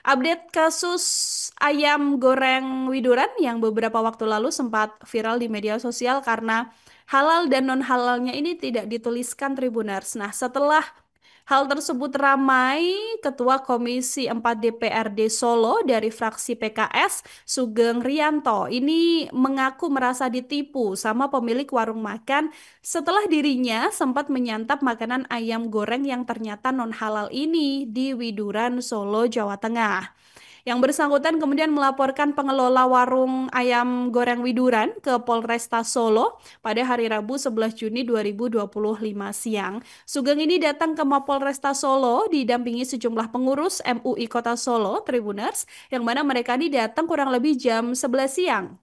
Update kasus ayam goreng Widuran yang beberapa waktu lalu sempat viral di media sosial karena halal dan non-halalnya ini tidak dituliskan Tribuners. Nah, setelah hal tersebut ramai, Ketua Komisi 4 DPRD Solo dari fraksi PKS, Sugeng Rianto, ini mengaku merasa ditipu sama pemilik warung makan setelah dirinya sempat menyantap makanan ayam goreng yang ternyata non-halal ini di Widuran, Solo, Jawa Tengah. Yang bersangkutan kemudian melaporkan pengelola warung ayam goreng Widuran ke Polresta Solo pada hari Rabu 11 Juni 2025 siang. Sugeng ini datang ke Mapolresta Solo didampingi sejumlah pengurus MUI Kota Solo, Tribuners, yang mana mereka ini datang kurang lebih jam 11 siang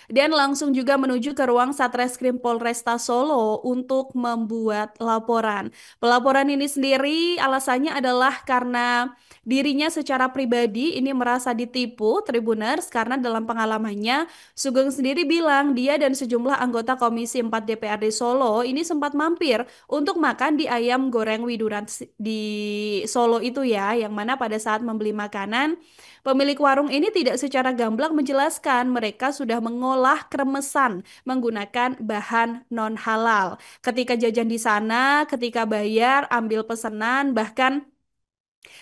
dan langsung juga menuju ke ruang Satreskrim Polresta Solo untuk membuat laporan. Pelaporan ini sendiri alasannya adalah karena dirinya secara pribadi ini merasa ditipu Tribuners karena dalam pengalamannya Sugeng sendiri bilang dia dan sejumlah anggota Komisi 4 DPRD Solo ini sempat mampir untuk makan di ayam goreng Widuran di Solo itu ya, yang mana pada saat membeli makanan pemilik warung ini tidak secara gamblang menjelaskan mereka sudah mengolah kremesan menggunakan bahan non-halal. Ketika jajan di sana, ketika bayar, ambil pesanan, bahkan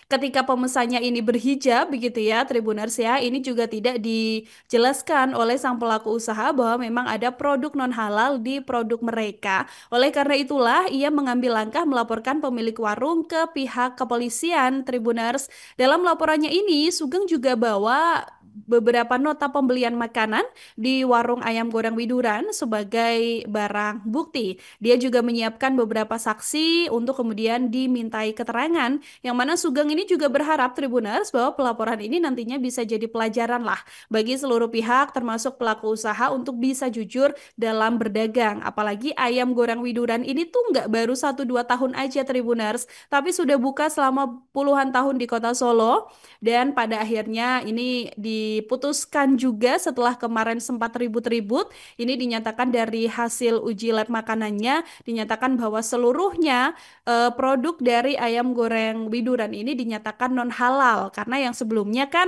ketika pemesannya ini berhijab begitu ya, Tribuners ya, ini juga tidak dijelaskan oleh sang pelaku usaha bahwa memang ada produk non halal di produk mereka. Oleh karena itulah ia mengambil langkah melaporkan pemilik warung ke pihak kepolisian, Tribuners. Dalam laporannya ini Sugeng juga bawa beberapa nota pembelian makanan di warung ayam goreng Widuran sebagai barang bukti. Dia juga menyiapkan beberapa saksi untuk kemudian dimintai keterangan, yang mana Sugeng ini juga berharap Tribuners bahwa pelaporan ini nantinya bisa jadi pelajaran lah bagi seluruh pihak termasuk pelaku usaha untuk bisa jujur dalam berdagang. Apalagi ayam goreng Widuran ini tuh nggak baru 1-2 tahun aja Tribuners, tapi sudah buka selama puluhan tahun di kota Solo dan pada akhirnya ini diputuskan juga setelah kemarin sempat ribut-ribut, ini dinyatakan dari hasil uji lab makanannya dinyatakan bahwa seluruhnya produk dari ayam goreng Widuran ini dinyatakan non halal karena yang sebelumnya kan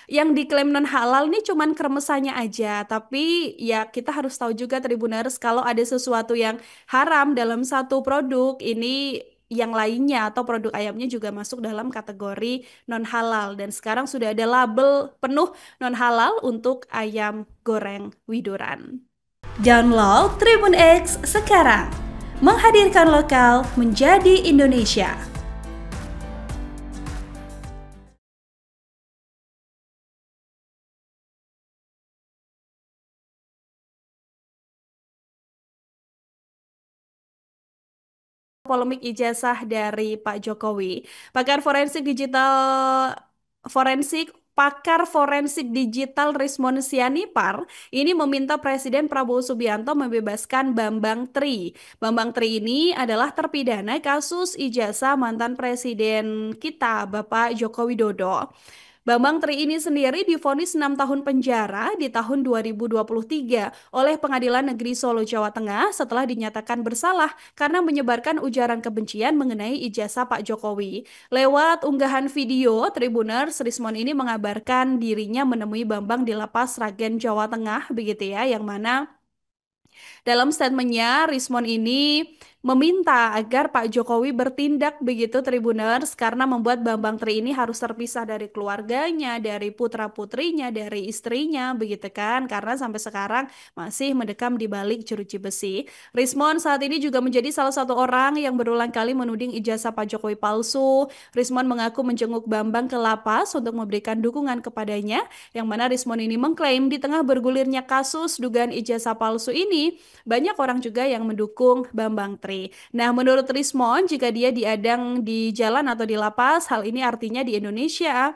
yang diklaim non halal nih cuman kremesannya aja, tapi ya kita harus tahu juga Tribuners kalau ada sesuatu yang haram dalam satu produk ini yang lainnya atau produk ayamnya juga masuk dalam kategori non halal dan sekarang sudah ada label penuh non halal untuk ayam goreng Widuran. Download Tribun X sekarang. Menghadirkan lokal menjadi Indonesia. Polemik ijazah dari Pak Jokowi. Pakar forensik digital Pakar forensik digital Rismon Sianipar ini meminta Presiden Prabowo Subianto membebaskan Bambang Tri. Bambang Tri ini adalah terpidana kasus ijazah mantan Presiden kita, Bapak Joko Widodo. Bambang Tri ini sendiri divonis 6 tahun penjara di tahun 2023 oleh Pengadilan Negeri Solo, Jawa Tengah setelah dinyatakan bersalah karena menyebarkan ujaran kebencian mengenai ijazah Pak Jokowi. Lewat unggahan video, Tribuners Rismon ini mengabarkan dirinya menemui Bambang di Lapas Sragen, Jawa Tengah, begitu ya, yang mana dalam statementnya, Rismon ini meminta agar Pak Jokowi bertindak begitu Tribuners karena membuat Bambang Tri ini harus terpisah dari keluarganya, dari putra-putrinya, dari istrinya, begitu kan? Karena sampai sekarang masih mendekam di balik jeruji besi. Rismon saat ini juga menjadi salah satu orang yang berulang kali menuding ijazah Pak Jokowi palsu. Rismon mengaku menjenguk Bambang ke lapas untuk memberikan dukungan kepadanya, yang mana Rismon ini mengklaim di tengah bergulirnya kasus dugaan ijazah palsu ini, banyak orang juga yang mendukung Bambang Tri. Nah, menurut Rismon, jika dia diadang di jalan atau di lapas, hal ini artinya di Indonesia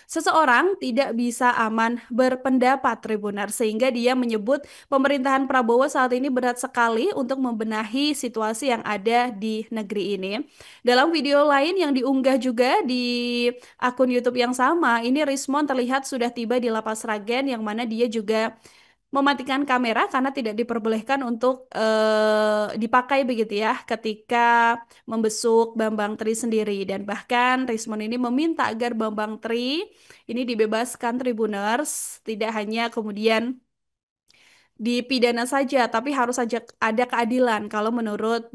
seseorang tidak bisa aman berpendapat, Tribunar, sehingga dia menyebut pemerintahan Prabowo saat ini berat sekali untuk membenahi situasi yang ada di negeri ini. Dalam video lain yang diunggah juga di akun YouTube yang sama, ini Rismon terlihat sudah tiba di Lapas Ragen yang mana dia juga mematikan kamera karena tidak diperbolehkan untuk dipakai begitu ya ketika membesuk Bambang Tri sendiri. Dan bahkan Rismon ini meminta agar Bambang Tri ini dibebaskan Tribuners, tidak hanya kemudian dipidana saja, tapi harus saja ada keadilan kalau menurut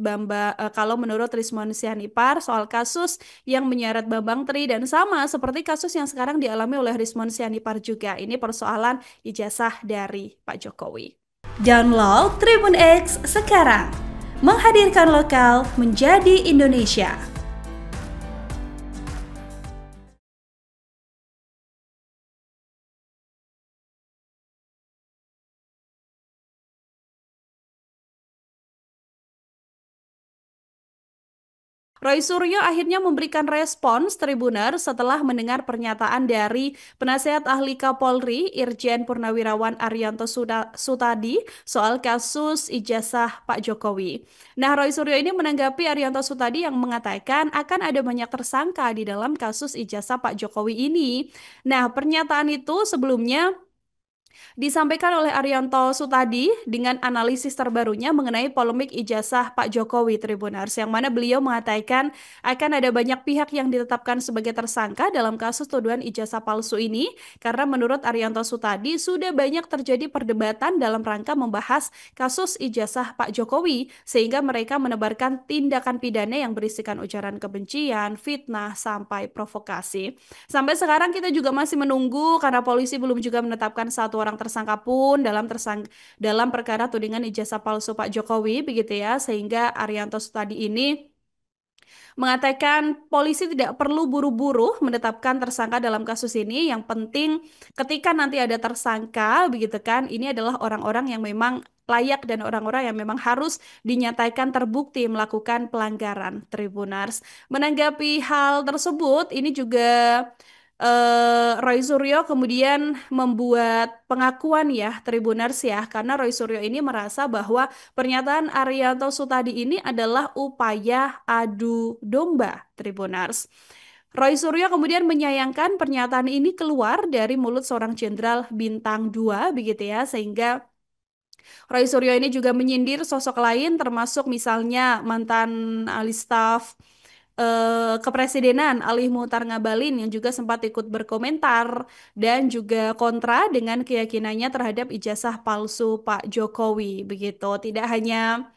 Rismon Sianipar soal kasus yang menyeret Bambang Tri dan sama seperti kasus yang sekarang dialami oleh Rismon Sianipar juga. Ini persoalan ijazah dari Pak Jokowi. Download Tribun X sekarang. Menghadirkan lokal menjadi Indonesia. Roy Suryo akhirnya memberikan respons Tribuner setelah mendengar pernyataan dari Penasehat Ahli Kapolri Irjen Purnawirawan Arianto Sutadi soal kasus ijazah Pak Jokowi. Nah, Roy Suryo ini menanggapi Arianto Sutadi yang mengatakan akan ada banyak tersangka di dalam kasus ijazah Pak Jokowi ini. Nah, pernyataan itu sebelumnya disampaikan oleh Arianto Sutadi dengan analisis terbarunya mengenai polemik ijazah Pak Jokowi Tribuners, yang mana beliau mengatakan akan ada banyak pihak yang ditetapkan sebagai tersangka dalam kasus tuduhan ijazah palsu ini karena menurut Arianto Sutadi sudah banyak terjadi perdebatan dalam rangka membahas kasus ijazah Pak Jokowi sehingga mereka menebarkan tindakan pidana yang berisikan ujaran kebencian, fitnah, sampai provokasi. Sampai sekarang kita juga masih menunggu karena polisi belum juga menetapkan satu orang tersangka pun dalam perkara tudingan ijazah palsu Pak Jokowi begitu ya, sehingga Arianto tadi ini mengatakan polisi tidak perlu buru-buru menetapkan tersangka dalam kasus ini. Yang penting ketika nanti ada tersangka begitu kan, ini adalah orang-orang yang memang layak dan orang-orang yang memang harus dinyatakan terbukti melakukan pelanggaran. Tribunars menanggapi hal tersebut, ini juga Roy Suryo kemudian membuat pengakuan ya Tribuners ya, karena Roy Suryo ini merasa bahwa pernyataan Arianto Sutadi ini adalah upaya adu domba Tribuners. Roy Suryo kemudian menyayangkan pernyataan ini keluar dari mulut seorang jenderal bintang 2 begitu ya, sehingga Roy Suryo ini juga menyindir sosok lain termasuk misalnya mantan ahli staf Kepresidenan Ali Muhtar Ngabalin yang juga sempat ikut berkomentar dan juga kontra dengan keyakinannya terhadap ijazah palsu Pak Jokowi. Begitu, tidak hanya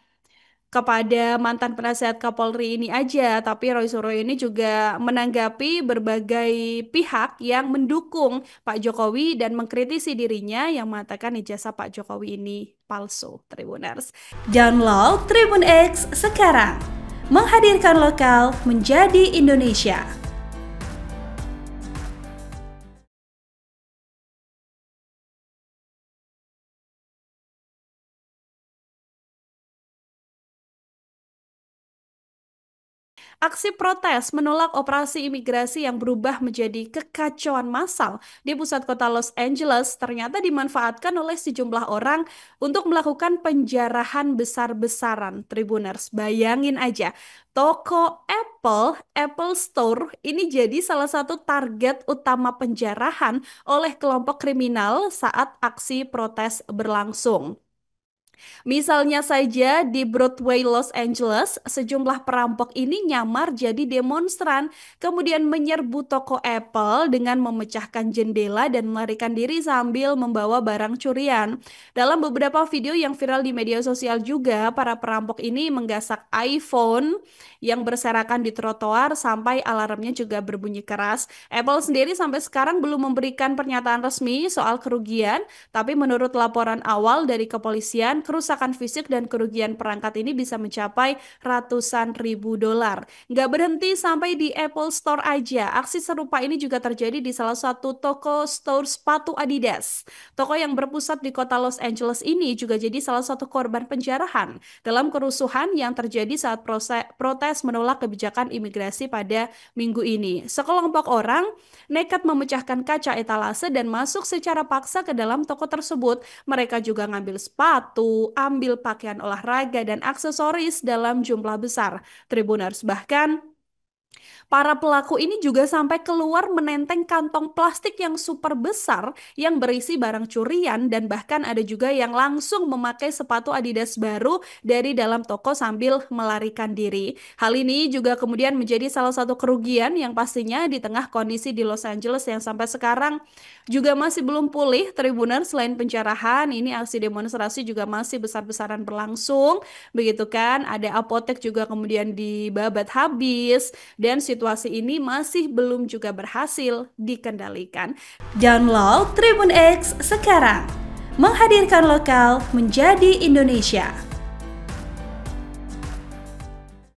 kepada mantan penasehat Kapolri ini aja, tapi Roy Suryo ini juga menanggapi berbagai pihak yang mendukung Pak Jokowi dan mengkritisi dirinya yang mengatakan ijazah Pak Jokowi ini palsu. Tribuners. Download Tribun X sekarang. Menghadirkan lokal menjadi Indonesia. Aksi protes menolak operasi imigrasi yang berubah menjadi kekacauan massal di pusat kota Los Angeles ternyata dimanfaatkan oleh sejumlah orang untuk melakukan penjarahan besar-besaran. Tribuners, bayangin aja, toko Apple Store ini jadi salah satu target utama penjarahan oleh kelompok kriminal saat aksi protes berlangsung. Misalnya saja di Broadway, Los Angeles, sejumlah perampok ini nyamar jadi demonstran, kemudian menyerbu toko Apple dengan memecahkan jendela dan melarikan diri sambil membawa barang curian. Dalam beberapa video yang viral di media sosial juga, para perampok ini menggasak iPhone yang berserakan di trotoar sampai alarmnya juga berbunyi keras. Apple sendiri sampai sekarang belum memberikan pernyataan resmi soal kerugian, tapi menurut laporan awal dari kepolisian, kerusakan fisik dan kerugian perangkat ini bisa mencapai ratusan ribu dolar. Nggak berhenti sampai di Apple Store aja. Aksi serupa ini juga terjadi di salah satu toko store sepatu Adidas. Toko yang berpusat di kota Los Angeles ini juga jadi salah satu korban penjarahan dalam kerusuhan yang terjadi saat protes menolak kebijakan imigrasi pada minggu ini. Sekelompok orang nekat memecahkan kaca etalase dan masuk secara paksa ke dalam toko tersebut. Mereka juga ngambil sepatu, ambil pakaian olahraga dan aksesoris dalam jumlah besar. Tribuners bahkan Para pelaku ini juga sampai keluar menenteng kantong plastik yang super besar yang berisi barang curian dan bahkan ada juga yang langsung memakai sepatu Adidas baru dari dalam toko sambil melarikan diri. Hal ini juga kemudian menjadi salah satu kerugian yang pastinya di tengah kondisi di Los Angeles yang sampai sekarang juga masih belum pulih. Tribuner, selain pencerahan, ini aksi demonstrasi juga masih besar-besaran berlangsung. Begitu kan, ada apotek juga kemudian dibabat habis dan situasi ini masih belum juga berhasil dikendalikan. Download Tribun X sekarang. Menghadirkan lokal menjadi Indonesia.